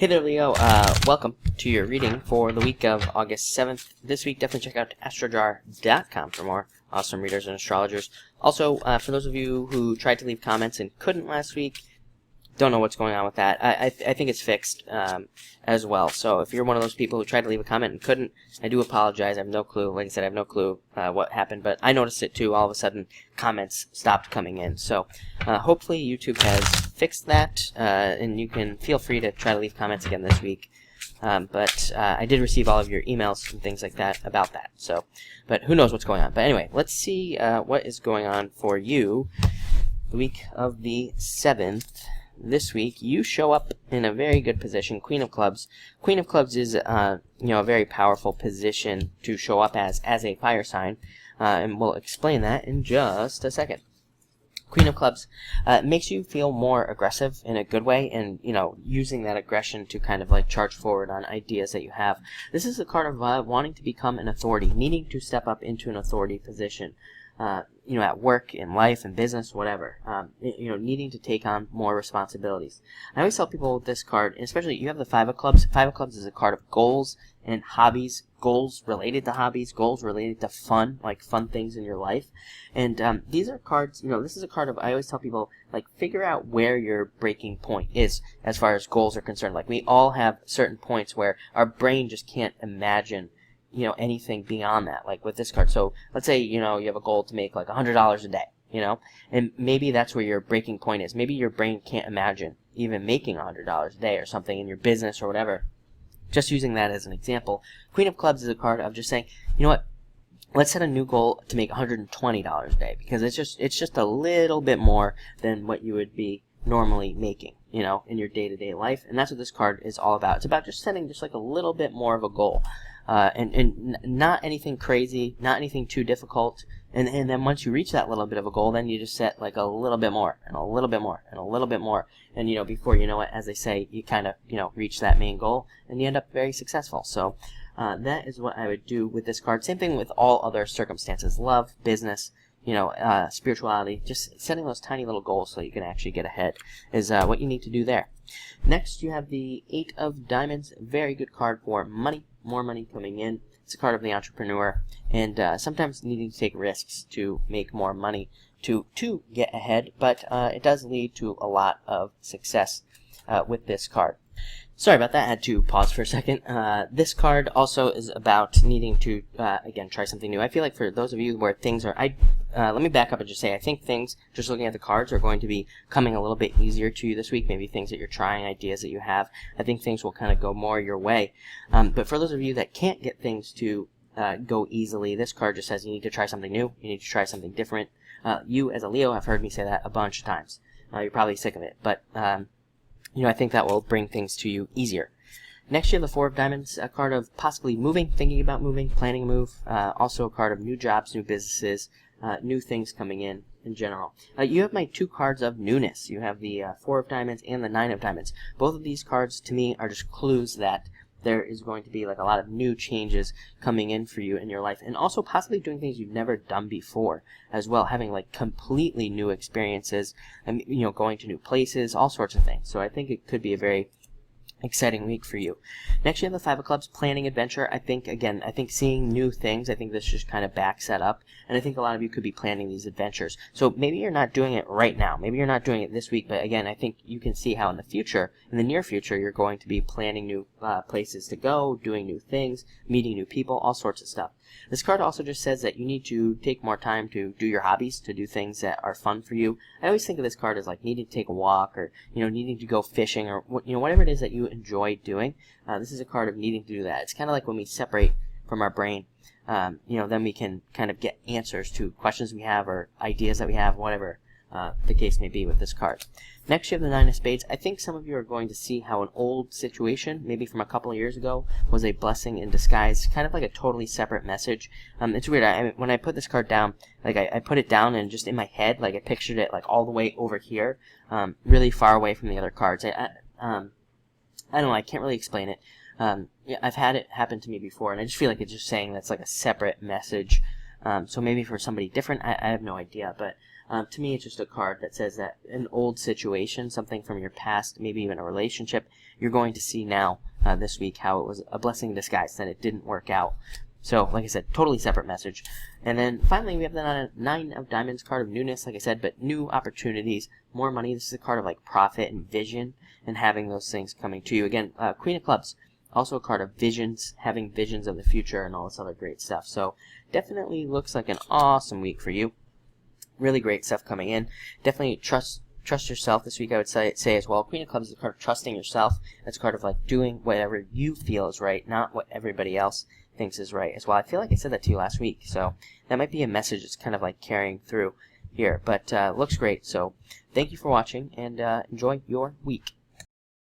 Hey there, Leo. Welcome to your reading for the week of August 7th. This week, definitely check out astrojar.com for more awesome readers and astrologers. Also, for those of you who tried to leave comments and couldn't last week, don't know what's going on with that. I think it's fixed as well. So if you're one of those people who tried to leave a comment and couldn't, I do apologize. I have no clue. Like I said, I have no clue what happened, but I noticed it too. All of a sudden, comments stopped coming in. So hopefully YouTube has fixed that, and you can feel free to try to leave comments again this week. But I did receive all of your emails and things like that about that. So, but who knows what's going on. But anyway, let's see what is going on for you the week of the 7th. This week, you show up in a very good position, Queen of Clubs. Queen of Clubs is, a very powerful position to show up as a fire sign, and we'll explain that in just a second. Queen of Clubs makes you feel more aggressive in a good way, and, using that aggression to kind of like charge forward on ideas that you have. This is a card of wanting to become an authority, needing to step up into an authority position. At work, in life, in business, whatever. Needing to take on more responsibilities. I always tell people with this card, especially you have the Five of Clubs. Five of Clubs is a card of goals and hobbies, goals related to hobbies, goals related to fun, like fun things in your life. And these are cards, this is a card of, I always tell people, like, figure out where your breaking point is as far as goals are concerned. Like, we all have certain points where our brain just can't imagine anything beyond that, like with this card. So let's say, you have a goal to make like $100 a day, and maybe that's where your breaking point is. Maybe your brain can't imagine even making $100 a day or something in your business or whatever. Just using that as an example, Queen of Clubs is a card of just saying, you know what, let's set a new goal to make $120 a day, because it's just a little bit more than what you would be normally making, in your day-to-day life. And that's what this card is all about. It's about just setting just like a little bit more of a goal. And not anything crazy, not anything too difficult. And then once you reach that little bit of a goal, then you just set like a little bit more, and a little bit more, and a little bit more. And, before you know it, as they say, you kind of, reach that main goal, and you end up very successful. So that is what I would do with this card. Same thing with all other circumstances. Love, business, spirituality. Just setting those tiny little goals so you can actually get ahead is what you need to do there. Next, you have the Eight of Diamonds. Very good card for money. More money coming in. It's a card of the entrepreneur, and sometimes needing to take risks to make more money to get ahead, but it does lead to a lot of success with this card. Sorry about that, I had to pause for a second. This card also is about needing to, again, try something new. I feel like for those of you where things are, let me back up and just say, I think things, just looking at the cards, are going to be coming a little bit easier to you this week. Maybe things that you're trying, ideas that you have. I think things will kind of go more your way. But for those of you that can't get things to go easily, this card just says you need to try something new. You need to try something different. You, as a Leo, have heard me say that a bunch of times. You're probably sick of it, but I think that will bring things to you easier. Next, you have the Four of Diamonds, a card of possibly moving, thinking about moving, planning a move. Also a card of new jobs, new businesses, new things coming in general. You have my two cards of newness. You have the Four of Diamonds and the Nine of Diamonds. Both of these cards, to me, are just clues that there is going to be like a lot of new changes coming in for you in your life, and also possibly doing things you've never done before as well, having like completely new experiences, and going to new places, all sorts of things. So I think it could be a very exciting week for you. Next, you have the Five of Clubs, planning adventure. I think seeing new things, I think this just kind of backs that up, and I think a lot of you could be planning these adventures. So maybe you're not doing it right now, maybe you're not doing it this week, but again, I think you can see how in the near future, you're going to be planning new places to go, doing new things, meeting new people, all sorts of stuff. This card also just says that you need to take more time to do your hobbies, to do things that are fun for you. I always think of this card as like needing to take a walk, or needing to go fishing, or whatever it is that you enjoy doing. This is a card of needing to do that. It's kind of like when we separate from our brain, then we can kind of get answers to questions we have or ideas that we have, whatever the case may be with this card. Next, you have the Nine of Spades. I think some of you are going to see how an old situation, maybe from a couple of years ago, was a blessing in disguise, kind of like a totally separate message. It's weird. When I put this card down, like I put it down and just in my head, like I pictured it like all the way over here, really far away from the other cards. I don't know. I can't really explain it. I've had it happen to me before, and I just feel like it's just saying that's like a separate message. So maybe for somebody different, I have no idea, but To me, it's just a card that says that an old situation, something from your past, maybe even a relationship, you're going to see now this week how it was a blessing in disguise, that it didn't work out. So, like I said, totally separate message. And then finally, we have the Nine of Diamonds card of newness, like I said, but new opportunities, more money. This is a card of like profit and vision and having those things coming to you. Again, Queen of Clubs, also a card of visions, having visions of the future and all this other great stuff. So definitely looks like an awesome week for you. Really great stuff coming in. Definitely trust yourself this week, I would say as well. Queen of Clubs is a card of trusting yourself. It's a card of like doing whatever you feel is right, not what everybody else thinks is right as well. I feel like I said that to you last week, so that might be a message that's kind of like carrying through here. But looks great, so thank you for watching, and enjoy your week.